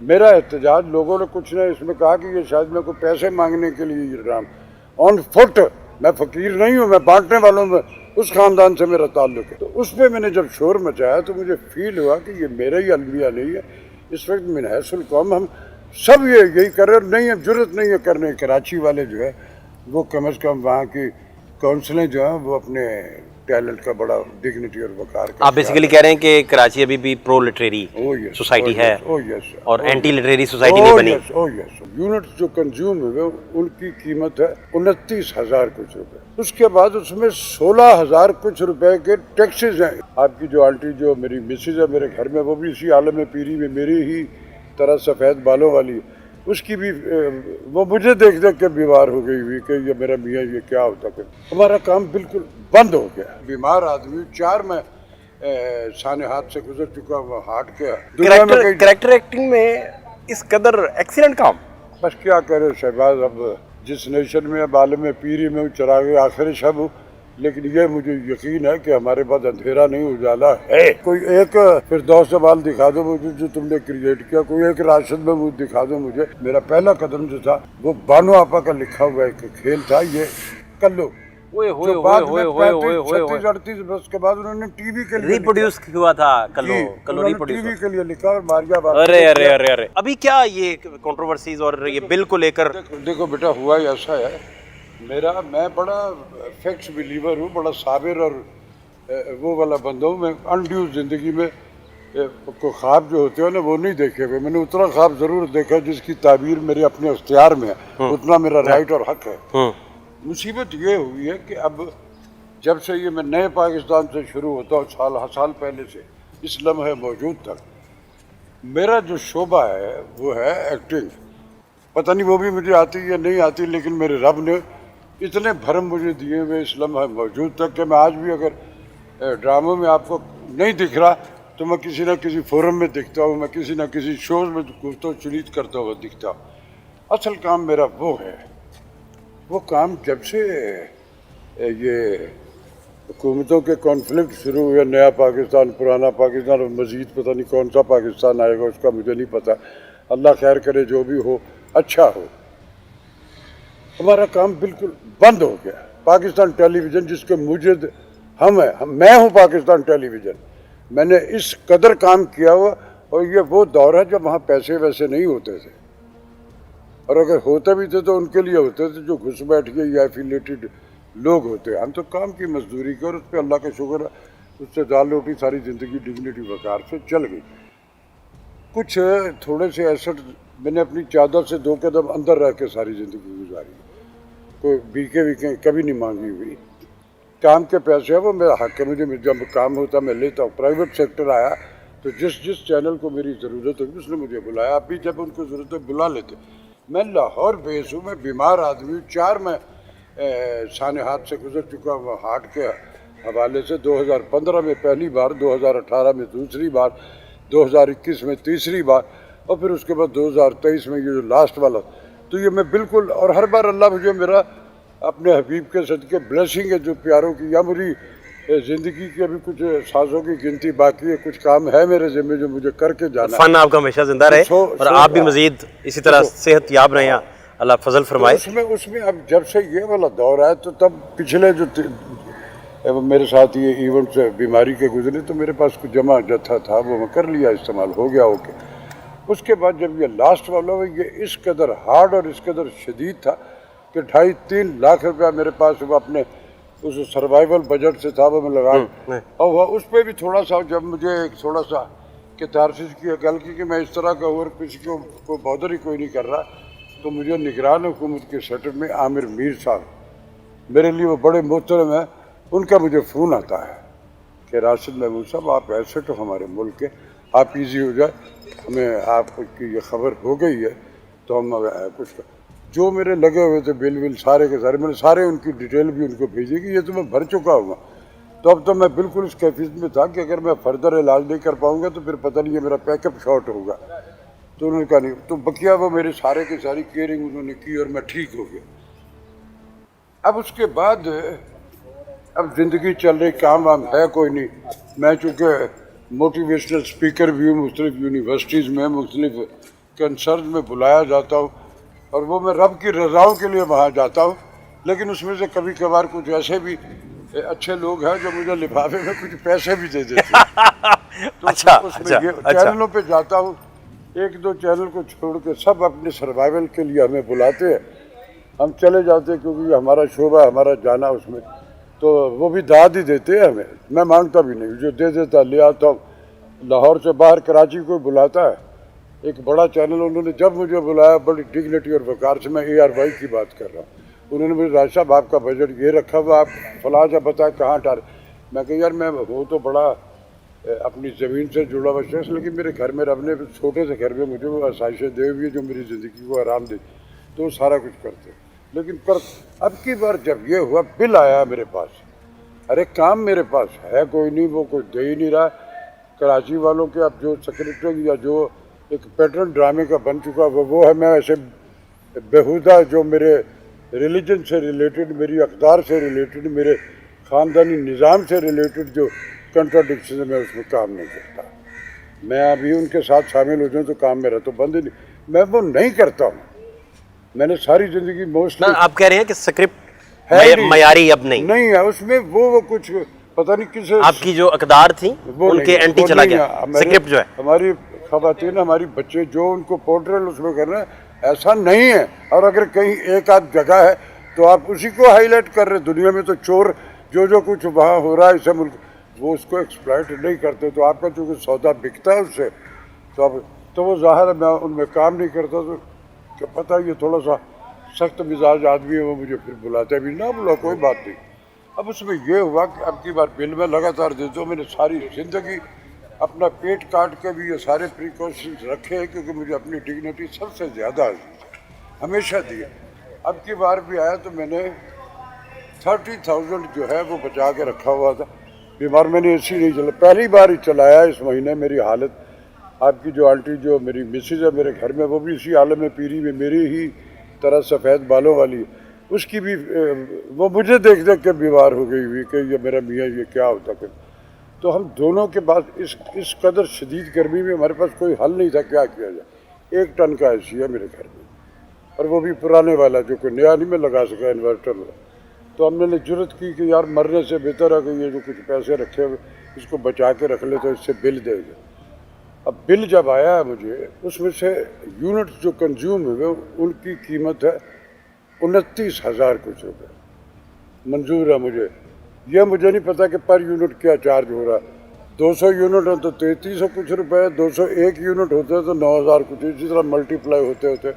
میرا احتجاج لوگوں نے کچھ نے اس میں کہا کہ یہ شاید میں کو پیسے مانگنے کے لیے یہ ڈرام آن فٹ، میں فقیر نہیں ہوں، میں بانٹنے والوں میں اس خاندان سے میرا تعلق ہے۔ تو اس پہ میں نے جب شور مچایا تو مجھے فیل ہوا کہ یہ میرا ہی المیہ نہیں ہے، اس وقت من حیث القوم ہم سب یہی کر رہے ہیں، نہیں ہے جرت نہیں ہے کرنے۔ کراچی والے جو ہے وہ کم از کم وہاں کی کونسلیں جو ہیں وہ اپنے ٹیلنٹ کا بڑا ڈگنیٹی اور وقار کا آپ بیسیکلی کہہ رہے ہیں کہ کراچی ابھی بھی پرو لٹریری سوسائٹی ہے اور اینٹی لٹریری سوسائٹی نہیں بنی۔ یونٹس جو کنزیوم ہوئے ان کی قیمت ہے 29,000 کچھ روپے، اس کے بعد اس میں 16,000 کچھ روپے کے ٹیکسز ہیں۔ آپ کی جو آنٹی جو میری مسز ہے میرے گھر میں، وہ بھی اسی عالم پیری میں میری ہی طرح سفید بالوں والی، اس کی بھی وہ مجھے دیکھ دیکھ کے بیمار ہو گئی ہوئی کہ یہ میرا میاں یہ کیا ہوتا ہے۔ ہمارا کام بالکل بند ہو گیا۔ بیمار آدمی 4 میں سانحات سے گزر چکا ہوا، ہارٹ کے کریکٹر ایکٹنگ میں اس قدر ایکسیلنٹ کام، بس کیا کرے شہباز، اب جس نیشن میں اب عالم پیری میں چراغ آخر شب ہوں، لیکن یہ مجھے یقین ہے کہ ہمارے پاس اندھیرا نہیں اجالا ہے۔ کوئی ایک فردوس بال دکھا دو مجھے جو تم نے کریٹ کیا، کوئی ایک راشد محمود دکھا دو مجھے۔ میرا پہلا قدم جو تھا وہ بانو آپا کا لکھا ہوا ایک کھیل تھا، یہ کلو، جو بعد میں 35 38 برس کے بعد انہوں نے ٹی وی کے لیے ریپروڈیوس ہوا تھا کلو ٹی وی کے لیے لکھا اور ماریا بات۔ ارے ارے ارے ارے ابھی کیا یہ کنٹروورسیز اور یہ بل کو لے کر؟ دیکھو بیٹا، ہوا ہی ایسا ہے، میں بڑا فیکٹس بلیور ہوں، بڑا صابر اور وہ والا بندہ ہوں۔ میں انڈیو زندگی میں کو خواب جو ہوتے ہیں نا وہ نہیں دیکھے ہوئے، میں نے اتنا خواب ضرور دیکھا جس کی تعبیر میرے اپنے اختیار میں ہے، اتنا میرا رائٹ اور حق ہے۔ مصیبت یہ ہوئی ہے کہ اب جب سے یہ میں نئے پاکستان سے شروع ہوتا ہوں، سال پہلے سے اس لمحے موجود تک، میرا جو شعبہ ہے وہ ہے ایکٹنگ۔ پتہ نہیں وہ بھی مجھے آتی یا نہیں آتی، لیکن میرے رب نے اتنے بھرم مجھے دیے ہوئے اس لمحے موجود تک کہ میں آج بھی اگر ڈراموں میں آپ کو نہیں دکھ رہا تو میں کسی نہ کسی فورم میں دکھتا ہوں، میں کسی نہ کسی شوز میں گفتگو و شنید کرتا ہوا دکھتا ہوں۔ اصل کام میرا وہ ہے، وہ کام جب سے یہ حکومتوں کے کانفلکٹ شروع ہوئے، نیا پاکستان، پرانا پاکستان اور مزید پتہ نہیں کون سا پاکستان آئے گا اس کا مجھے نہیں پتہ، اللہ خیر کرے، جو بھی ہو اچھا ہو، ہمارا کام بالکل بند ہو گیا۔ پاکستان ٹیلی ویژن جس کے موجد میں ہوں، پاکستان ٹیلی ویژن، میں نے اس قدر کام کیا ہوا، اور یہ وہ دور ہے جب وہاں پیسے ویسے نہیں ہوتے تھے، اور اگر ہوتے بھی تھے تو ان کے لیے ہوتے تھے جو گھس بیٹھ کے یا ایفیلیٹڈ لوگ ہوتے ہیں۔ ہم تو کام کی مزدوری کی، اور اس پہ اللہ کا شکر ہے، اس سے دال روٹی ساری زندگی ڈگنیٹی وقار سے چل گئی۔ کچھ تھوڑے سے ایسٹ میں نے اپنی چادر سے 2 قدم اندر رہ کے ساری زندگی گزاری، کوئی بیکیں کبھی نہیں مانگی ہوئی۔ کام کے پیسے ہیں وہ میرا حق ہے، مجھے جب کام ہوتا میں لیتا ہوں۔ پرائیویٹ سیکٹر آیا تو جس چینل کو میری ضرورت ہوگی اس نے مجھے بلایا، اب بھی جب ان کو ضرورت ہے بلا لیتے۔ میں لاہور بیس ہوں، میں بیمار آدمی ہوں، 4 میں سانحات سے گزر چکا ہوں ہارٹ کے حوالے سے، 2015 میں پہلی بار، 2018 میں دوسری بار، 2021 میں تیسری بار، اور پھر اس کے بعد 2023 میں یہ جو لاسٹ والا، تو یہ میں بالکل، اور ہر بار اللہ مجھے میرا اپنے حبیب کے صدقے بلیسنگ ہے جو پیاروں کی، یا میری زندگی کی ابھی کچھ سازوں کی گنتی باقی ہے، کچھ کام ہے میرے ذمہ جو مجھے کر کے جانا ہے۔ فن آپ کا ہمیشہ زندہ رہے اور آپ بھی مزید اسی طرح صحت یاب رہیں، اللہ فضل فرمائے۔ اس میں اب جب سے یہ والا دور آیا تو تب پچھلے جو میرے ساتھ یہ ایونٹ سے بیماری کے گزرے تو میرے پاس کچھ جمع جتھا تھا وہ میں کر لیا، استعمال ہو گیا اوکے۔ اس کے بعد جب یہ لاسٹ والا ہوا، یہ اس قدر ہارڈ اور اس قدر شدید تھا کہ 2.5-3 لاکھ روپیہ میرے پاس وہ اپنے اس سروائیول بجٹ سے تھا وہ میں لگا، اور اس پہ بھی تھوڑا سا جب مجھے ایک تھوڑا سا کیتھارسس کی گل کی کہ میں اس طرح کا اور کسی کو کوئی بادر ہی کوئی نہیں کر رہا، تو مجھے نگران حکومت کے سیٹر میں عامر میر صاحب، میرے لیے وہ بڑے محترم ہیں، ان کا مجھے فون آتا ہے کہ راشد محمود صاحب آپ ایسے تو ہمارے ملک کے، آپ ایزی ہو جائے، ہمیں آپ کی یہ خبر ہو گئی ہے تو ہم کچھ جو میرے لگے ہوئے تھے بل سارے کے سارے، میں نے سارے ان کی ڈیٹیل بھی ان کو بھیجی کہ یہ تو میں بھر چکا ہوں گا۔ تو اب تو میں بالکل اس کیفیت میں تھا کہ اگر میں فردر علاج نہیں کر پاؤں گا تو پھر پتہ نہیں ہے میرا پیک اپ شارٹ ہوگا، تو انہوں نے کہا نہیں، تو بقیہ وہ میرے سارے کی ساری کیئرنگ انہوں نے کی اور میں ٹھیک ہو گیا۔ اب اس کے بعد اب زندگی چل رہی، کام وام ہے کوئی نہیں، میں چونکہ موٹیویشنل اسپیکر بھی ہوں، مختلف یونیورسٹیز میں، مختلف کنسرن میں بلایا جاتا ہوں اور وہ میں رب کی رضاؤں کے لیے وہاں جاتا ہوں، لیکن اس میں سے کبھی کبھار کچھ ایسے بھی اچھے لوگ ہیں جو مجھے لفافے میں کچھ پیسے بھی دے دیتے ہیں۔ تو اس میں یہ چینلوں پہ جاتا ہوں، ایک دو چینل کو چھوڑ کے سب اپنے سروائیول کے لیے ہمیں بلاتے ہیں، ہم چلے جاتے ہیں کیونکہ ہمارا شعبہ ہمارا جانا اس میں، تو وہ بھی داد ہی دیتے ہیں ہمیں، میں مانگتا بھی نہیں، جو دے دیتا لے آتا ہوں۔ لاہور سے باہر کراچی کو بلاتا ہے ایک بڑا چینل، انہوں نے جب مجھے بلایا بڑی ڈگنیٹی اور وقار سے، میں ARY کی بات کر رہا ہوں، انہوں نے مجھے راج صاحب آپ کا بجٹ یہ رکھا ہوا، آپ فلاں جا بتائیں کہاں ٹارے، میں کہ یار میں وہ تو بڑا اپنی زمین سے جڑا ہوا شخص، لیکن میرے گھر میں رب نے چھوٹے سے گھر میں مجھے وہ آسائشیں دے ہوئی ہے جو میری زندگی کو آرام دے، تو وہ سارا کچھ کرتے، لیکن اب کی بار جب یہ ہوا بل آیا میرے پاس، ارے کام میرے پاس ہے کوئی نہیں، وہ کوئی دے ہی نہیں رہا، کراچی والوں کے اب جو سیکرٹری یا جو ایک پیٹرن ڈرامے کا بن چکا وہ ہے، میں ایسے بیہودہ جو میرے ریلیجن سے ریلیٹڈ، میری اقدار سے ریلیٹڈ، میرے خاندانی نظام سے ریلیٹڈ جو کنٹراڈکشن ہے میں اس میں کام نہیں کرتا، میں ابھی ان کے ساتھ شامل ہو جاؤں تو کام میرا تو بند ہی نہیں، میں وہ نہیں کرتا ہوں، میں نے ساری زندگی موسٹلی آپ کہہ رہے ہیں کہ اسکرپٹ معیاری اب نہیں ہے، اس میں وہ کچھ پتہ نہیں کس آپ کی جو اقدار تھیں ان کے اینٹی چلا گیا اسکرپٹ جو ہے، ہماری خواتین ہماری بچے جو ان کو پورٹریل اس میں کرنا ہے ایسا نہیں ہے، اور اگر کہیں ایک آدھ جگہ ہے تو آپ اسی کو ہائی لائٹ کر رہے، دنیا میں تو چور جو کچھ وہاں ہو رہا ہے اسے ملک وہ اس کو ایکسپلائٹ نہیں کرتے، تو آپ کا چونکہ سودا بکتا ہے اس سے تو وہ ظاہر ہے میں ان میں کام نہیں کرتا، تو کیا پتہ یہ تھوڑا سا سخت مزاج آدمی ہے وہ مجھے پھر بلاتے بھی نہ بلا کوئی بات نہیں۔ اب اس میں یہ ہوا کہ اب کی بار بل میں لگاتار دیتا ہوں، میں نے ساری زندگی اپنا پیٹ کاٹ کے بھی یہ سارے پریکاشنز رکھے ہیں کیونکہ مجھے اپنی ڈگنیٹی سب سے زیادہ ہمیشہ دی ہے۔ اب کی بار بھی آیا تو میں نے 30,000 جو ہے وہ بچا کے رکھا ہوا تھا، بیمار میں نے AC نہیں چلا، پہلی بار ہی چلایا اس مہینے، میری حالت آپ کی جو آنٹی جو میری مسز ہے میرے گھر میں وہ بھی اسی عالم پیری میں میری ہی طرح سفید بالوں والی، اس کی بھی وہ مجھے دیکھ دیکھ کے بیمار ہو گئی ہوئی کہ یہ میرا میاں یہ کیا ہوتا کہ، تو ہم دونوں کے بعد اس قدر شدید گرمی میں ہمارے پاس کوئی حل نہیں تھا کیا کیا جائے، 1 ٹن کا AC ہے میرے گھر میں، اور وہ بھی پرانے والا جو کوئی نیا نہیں میں لگا سکا انورٹر والا، تو ہم نے جرت کی کہ یار مرنے سے بہتر ہے کہ یہ جو کچھ پیسے رکھے ہوئے اس کو بچا کے رکھ لے تو اس سے بل دے گا۔ اب بل جب آیا ہے مجھے اس میں سے یونٹ جو کنزیوم ہوئے ان کی قیمت ہے 29,000 کچھ روپے، منظور ہے مجھے، یہ مجھے نہیں پتا کہ پر یونٹ کیا چارج ہو رہا ہے، 200 یونٹ ہو تو 3300 کچھ روپے، 201 یونٹ ہوتے تو 9,000 کچھ، اسی طرح ملٹی پلائی ہوتے ہوتے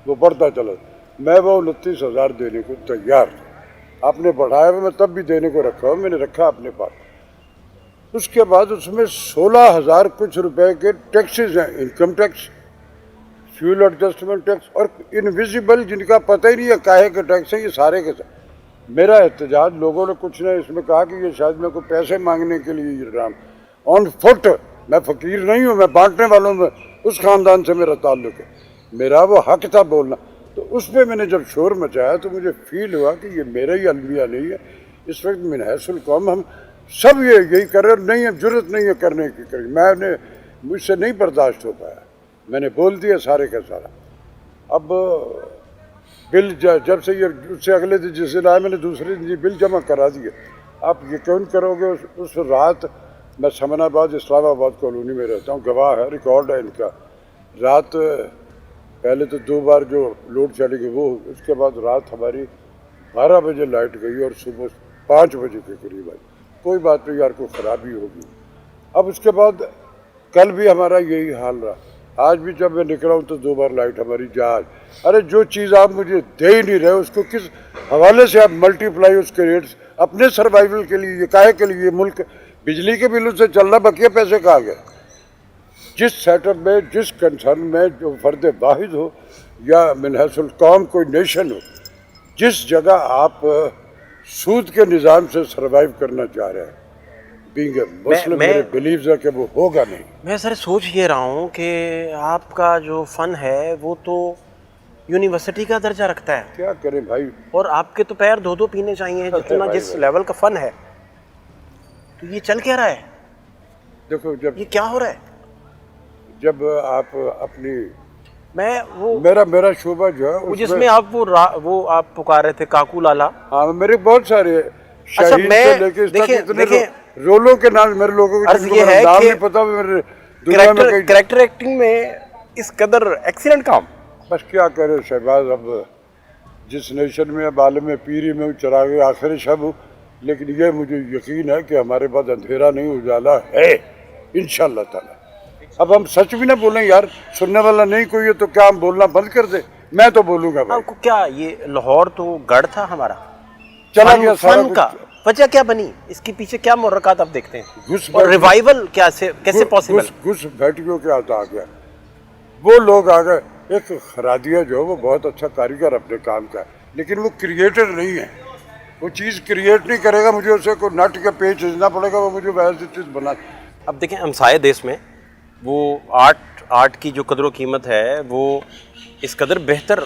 وہ بڑھتا چلا، میں وہ 29,000 دینے کو تیار تھا، آپ نے بڑھایا میں تب بھی دینے کو رکھا ہوں، میں نے رکھا اپنے پاس۔ اس کے بعد اس میں 16,000 کچھ روپے کے ٹیکسز ہیں، income tax, fuel adjustment tax اور انویزیبل جن کا پتہ ہی نہیں ہے کاہے کے ٹیکس ہے، یہ سارے کے ساتھ میرا احتجاج لوگوں نے کچھ نے اس میں کہا کہ یہ شاید میں کوئی پیسے مانگنے کے لیے یہ ڈرام آن فٹ، میں فقیر نہیں ہوں، میں بانٹنے والوں میں اس خاندان سے میرا تعلق ہے، میرا وہ حق تھا بولنا، تو اس پہ میں نے جب شور مچایا تو مجھے فیل ہوا کہ یہ میرا ہی المیہ نہیں ہے، اس وقت من حیث القوم ہم سب یہی کر رہے، نہیں ہے ضرورت نہیں ہے کرنے کی، مجھ سے نہیں برداشت ہو پایا، میں نے بول دیا سارے کا سارا۔ اب بل جب سے یہ اس سے اگلے دن جس دن آیا میں نے دوسرے دن بل جمع کرا دیا، آپ یقین کرو گے اس رات میں سمن آباد اسلام آباد کالونی میں رہتا ہوں، گواہ ہے ریکارڈ ہے ان کا، رات پہلے تو 2 بار جو لوڈ شیڈنگ ہے وہ، اس کے بعد رات ہماری 12 بجے لائٹ گئی اور صبح 5 بجے کے قریب آئی، کوئی بات نہیں یار کوئی خرابی ہوگی۔ اب اس کے بعد کل بھی ہمارا یہی حال رہا، آج بھی جب میں نکلا ہوں تو 2 بار لائٹ ہماری جہاز، ارے جو چیز آپ مجھے دے ہی نہیں رہے اس کو کس حوالے سے آپ ملٹی پلائی اس کے ریٹس اپنے سروائیول کے لیے، یہ کاہے کے لیے، ملک بجلی کے بلوں سے چل رہا، بقیہ پیسے کہاں گئے؟ جس سیٹ اپ میں جس کنسرن میں جو فرد واحد ہو یا من حیث القوم کوئی نیشن ہو، جس جگہ آپ سود کے نظام سے سروائیو کرنا چاہ رہے ہیں، بینگ اے مسلم میرے بلیوز ہے کہ وہ ہوگا نہیں۔ میں سر سوچ یہ رہا ہوں کہ آپ کا جو فن ہے وہ تو یونیورسٹی کا درجہ رکھتا ہے، کیا کریں بھائی، اور آپ کے تو پیر دو پینے چاہیے جتنا جس لیول کا فن ہے، تو یہ چل کیا رہا ہے؟ دیکھو جب یہ کیا ہو رہا ہے؟ جب آپ اپنی میں وہ میرا شعبہ جو ہے جس میں آپ وہ آپ پکار رہے تھے کاکو لالا. ہاں میرے بہت سارے شاہین سے لے کے اس تک اتنے رولوں کے نام میرے لوگوں کو جن کو میرا نام نہیں پتا میرے دنیا میں کہیں. کریکٹر ایکٹنگ میں اس قدر ایکسیلنٹ کام. بس کیا کرے شہباز, اب جس نیشن میں اب عالم پیری میں چراغ آخر شب ہوں, لیکن یہ مجھے یقین ہے کہ ہمارے پاس اندھیرا نہیں اجالا ہے انشاءاللہ تعالی. اب ہم سچ بھی نہ بولیں یار, سننے والا نہیں کوئی ہے تو کیا ہم بولنا بند کر دیں؟ میں تو بولوں گا. آپ کو کیا یہ لاہور تو گڑھ تھا ہمارا, چلا گیا سارا فن کا وجہ کیا بنی, اس کے پیچھے کیا محرکات آپ دیکھتے ہیں, اور ریوائول کیسے پاسبل؟ گھس بیٹھیوں کے آتا آ گیا, وہ لوگ آ گئے. ایک خرادیہ جو ہے وہ بہت اچھا کاریگر اپنے کام کا ہے, لیکن وہ کریٹر نہیں ہے, وہ چیز کریٹ نہیں کرے گا, مجھے اسے کوئی نٹ کا پیج بھیجنا پڑے گا, وہ مجھے ویسے چیز بنا. اب دیکھیں ہمسائے دیش میں وہ آرٹ کی جو قدر و قیمت ہے وہ اس قدر بہتر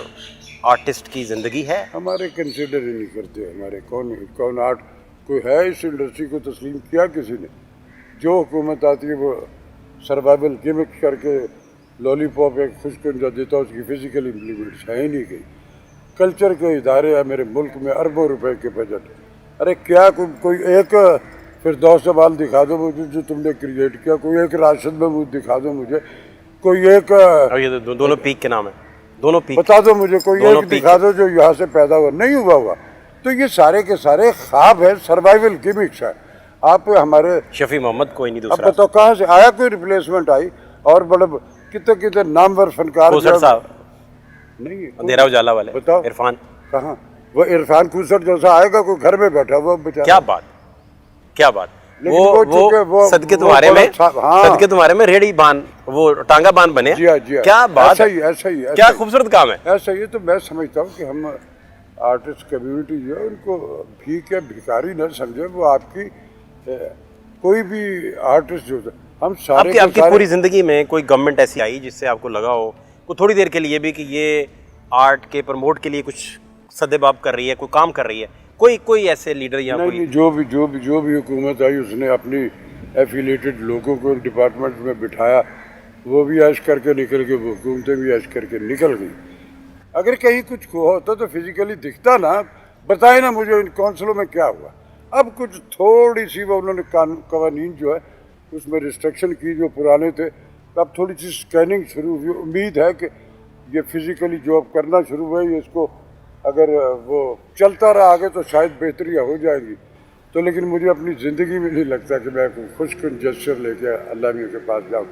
آرٹسٹ کی زندگی ہے. ہمارے کنسیڈر ہی نہیں کرتے. ہمارے کون آرٹ کوئی ہے اس انڈسٹری کو تسلیم کیا کسی نے؟ جو حکومت آتی ہے وہ سروائیول گیمک کر کے لالی پاپ ایک خوش کنجا دیتا, اس کی فزیکل امپلیمنٹس ہے ہی نہیں گئی. کلچر کے ادارے ہیں میرے ملک میں, اربوں روپے کے بجٹ. ارے کیا کوئی ایک فردوس بال دکھا دو مجھے جو تم نے کریٹ کیا, کوئی ایک راشد محمود دکھا دو مجھے, کوئی ایک یہ دونوں پیک کے نام ہے, دونوں پیک بتا دو مجھے, کوئی ایک دکھا دو جو یہاں سے پیدا ہوا نہیں ہوا. تو یہ سارے کے سارے خواب ہے, سروائیول گیمکس ہے. آپ ہمارے شفیع محمد کوئی نہیں اب دوسرا. بتاؤ کہاں سے آیا کوئی ریپلیسمنٹ آئی؟ اور بڑے کتنے نامور فنکار کوثر صاحب نہیں, اندھیرا اجالا والے, بتاؤ عرفان. کہاں وہ عرفان کوثر جیسا آئے گا, کوئی گھر میں بیٹھا ہوا بیچارہ. کیا بات, کیا بات. وہ صدقے تمہارے میں ریڑھی باندھ, وہ ٹانگا باندھ بنے. جی ہاں جی ہاں, کیا بات, ایسا ہی کیا خوبصورت کام ہے. ایسا ہی. تو میں سمجھتا ہوں کہ ہم آرٹسٹ کمیونٹی جو ہے ان کو بھیک یا بھکاری نہ سمجھے. وہ آپ کی کوئی بھی آرٹسٹ جو ہم سارے آپ کی پوری زندگی میں کوئی گورنمنٹ ایسی آئی جس سے آپ کو لگا ہو کوئی تھوڑی دیر کے لیے بھی کہ یہ آرٹ کے پروموٹ کے لیے کچھ سدے باب کر رہی ہے, کوئی کام کر رہی ہے, کوئی ایسے لیڈر یا کوئی؟ نہیں, جو بھی حکومت آئی اس نے اپنی ایفیلیٹڈ لوگوں کو ڈپارٹمنٹ میں بٹھایا, وہ بھی عیش کر کے نکل گئے, وہ حکومتیں بھی عیش کر کے نکل گئی. اگر کہیں کچھ ہوتا تو فزیکلی دکھتا نا, بتائے نا مجھے ان کونسلوں میں کیا ہوا. اب کچھ تھوڑی سی وہ انہوں نے قوانین جو ہے اس میں ریسٹرکشن کی جو پرانے تھے, اب تھوڑی سی اسکیننگ شروع ہوئی. امید ہے کہ یہ فزیکلی جاب کرنا شروع ہوئی, اس کو اگر وہ چلتا رہا آگے تو شاید بہتریاں ہو جائیں گی. تو لیکن مجھے اپنی زندگی میں نہیں لگتا کہ میں کوئی خوش کن جسچر لے کے اللہ میاں کے پاس جاؤں,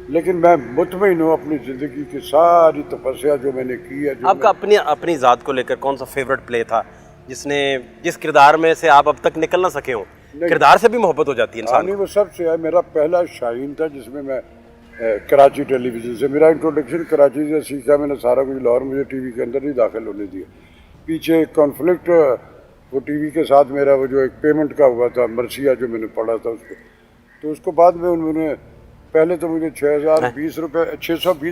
لیکن میں مطمئن ہوں اپنی زندگی کی ساری تپسیا جو میں نے کی ہے. آپ کا اپنی ذات کو لے کر کون سا فیوریٹ پلے تھا جس کردار میں سے آپ اب تک نکل نہ سکے ہوں؟ کردار سے بھی محبت ہو جاتی ہے انسان نہیں, وہ سب سے ہے. میرا پہلا شاہین تھا جس میں کراچی ٹیلی ویژن سے میرا انٹروڈکشن کراچی سے سیکھا میں نے سارا کچھ. لاہور مجھے ٹی وی کے اندر نہیں داخل ہونے دیا. پیچھے ایک کانفلکٹ وہ ٹی وی کے ساتھ میرا وہ جو ایک پیمنٹ کا ہوا تھا مرثیہ جو میں نے پڑھا تھا اس کو, تو اس کو بعد میں انہوں نے پہلے تو مجھے 620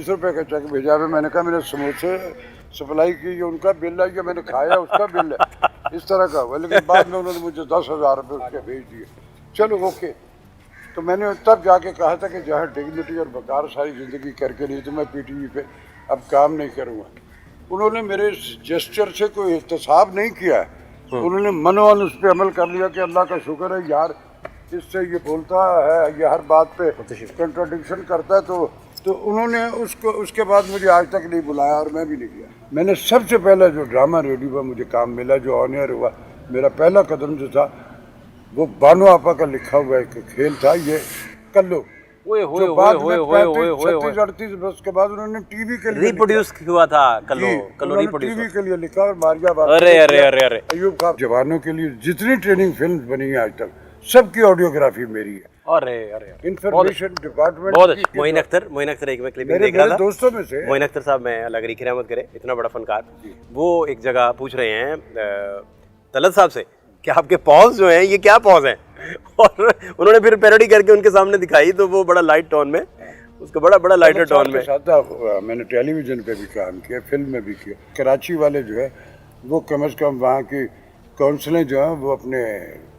روپے کا چیک بھیجا ہے. میں نے کہا میرے سموسے سپلائی کی ان کا بل ہے یا میں نے کھایا اس کا بل ہے, اس طرح کا ہوا. لیکن بعد میں انہوں نے مجھے 10,000 روپے اس کے بھیج دیے. چلو اوکے. تو میں نے تب جا کے کہا تھا کہ جہاں ڈگنیٹی اور وقار ساری زندگی کر کے نہیں تو میں پی ٹی وی پہ اب کام نہیں کروں گا. انہوں نے میرے جسچر سے کوئی احتساب نہیں کیا ہے, انہوں نے منوان اس پہ عمل کر لیا کہ اللہ کا شکر ہے یار اس سے یہ بولتا ہے, یہ ہر بات پہ کنٹراڈکشن کرتا ہے. تو انہوں نے اس کے بعد مجھے آج تک نہیں بلایا اور میں بھی نہیں گیا. میں نے سب سے پہلا جو ڈرامہ ریڈیو پر مجھے کام ملا, جو آن ایئر ہوا, میرا پہلا قدم جو تھا وہ بانو آپا کا لکھا ہوا ایک کھیل تھا, یہ کلو. جو بعد میں 35-38 برس کے بعد انہوں نے ٹی وی کے لیے ریپروڈیوس ہوا تھا. کلو ٹی وی کے لیے لکھا, اور ماریا بات ایوب خان. جوانوں کے لیے جتنی ٹریننگ فلم بنی ہیں آج تک سب کی آڈیوگرافی میری ہے. Information department. معین اختر ایک میں کلپنگ دیکھ رہا تھا, دوستوں میں سے معین اختر صاحب, میں اللہ کی رحمت کرے, اتنا بڑا فنکار, وہ ایک جگہ پوچھ رہے ہیں طلعت صاحب سے کہ آپ کے پوز جو ہیں یہ کیا پوز ہیں, اور انہوں نے پھر پیروڈی کر کے ان کے سامنے دکھائی, تو وہ بڑا لائٹ ٹون میں, اس کو بڑا لائٹر ٹون میں. میں نے ٹیلی ویژن پہ بھی کام کیا, فلم میں بھی کیا. کراچی والے جو ہے وہ کم از کم وہاں کی کونسلیں جو ہیں وہ اپنے